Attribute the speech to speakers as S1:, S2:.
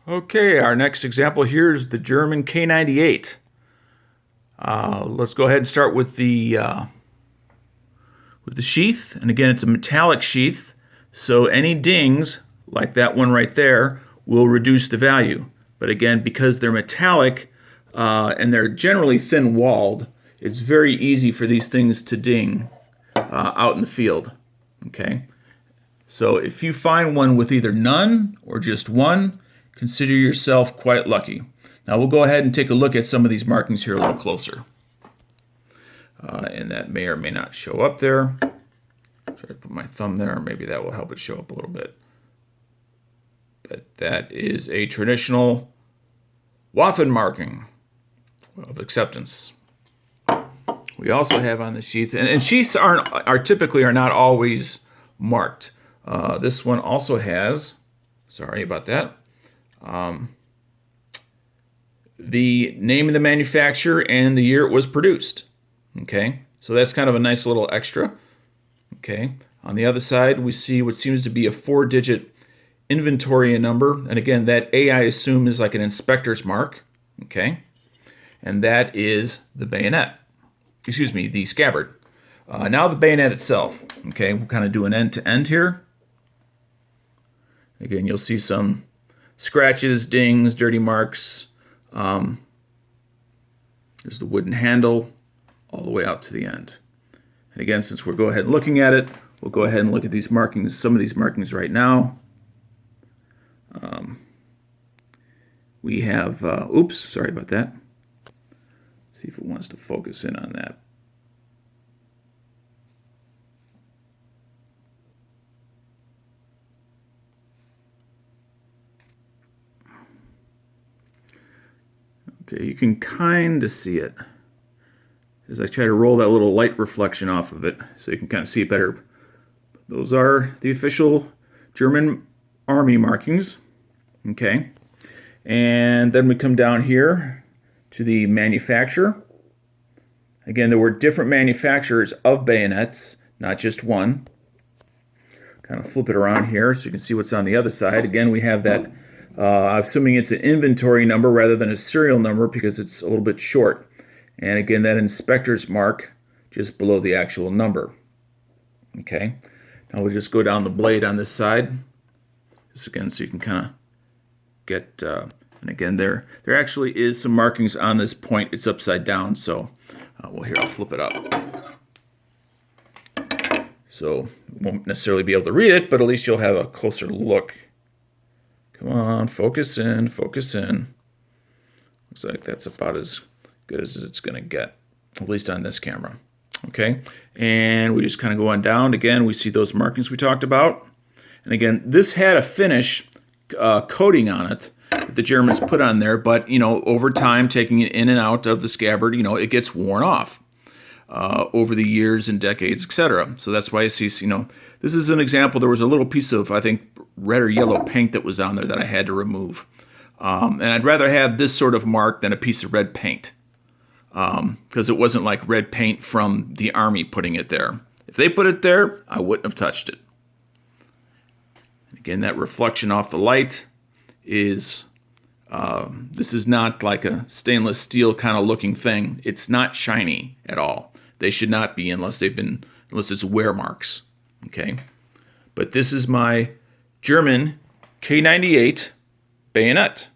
S1: Okay, our next example here is the German K98. Let's go ahead and start with the sheath. And again, it's a metallic sheath, so any dings, like that one right there, will reduce the value. But again, because they're metallic and they're generally thin-walled, it's very easy for these things to ding out in the field. Okay, so if you find one with either none or just one, consider yourself quite lucky. Now we'll go ahead and take a look at some of these markings here a little closer. And that may or may not show up there. Try to put my thumb there, maybe that will help it show up a little bit. But that is a traditional Waffen marking of acceptance. We also have on the sheath, and sheaths are typically not always marked. This one also has, sorry about that, the name of the manufacturer and the year it was produced. Okay, so that's kind of a nice little extra. Okay, on the other side, we see what seems to be a 4-digit inventory number. And again, that A, I assume, is like an inspector's mark. Okay, and that is the bayonet. Excuse me, the scabbard. Now the bayonet itself. Okay, we'll kind of do an end-to-end here. Again, you'll see some scratches, dings, dirty marks. There's the wooden handle all the way out to the end. And again, since we'll go ahead and looking at it, we'll go ahead and look at these markings, some of these markings right now. We have, oops, sorry about that. See if it wants to focus in on that. Okay, you can kind of see it as I try to roll that little light reflection off of it so you can kind of see it better. Those are the official German Army markings. Okay, and then we come down here to the manufacturer. Again, there were different manufacturers of bayonets, not just one. Kind of flip it around here so you can see what's on the other side. Again, we have that, I'm assuming it's an inventory number rather than a serial number because it's a little bit short. And again, that inspector's mark just below the actual number. Okay, now we'll just go down the blade on this side. Just again, so you can kind of get, and again, there actually is some markings on this point. It's upside down, so well, here, I'll flip it up. So you won't necessarily be able to read it, but at least you'll have a closer look. Come on, focus in, focus in. Looks like that's about as good as it's going to get, at least on this camera. Okay, and we just kind of go on down. Again, we see those markings we talked about. And again, this had a finish coating on it that the Germans put on there, but, you know, over time, taking it in and out of the scabbard, you know, it gets worn off over the years and decades, etc. So that's why you see, you know, this is an example. There was a little piece of, I think, red or yellow paint that was on there that I had to remove. And I'd rather have this sort of mark than a piece of red paint. Because it wasn't like red paint from the Army putting it there. If they put it there, I wouldn't have touched it. And again, that reflection off the light is, this is not like a stainless steel kind of looking thing. It's not shiny at all. They should not be unless it's wear marks. Okay, but this is my German K98 bayonet.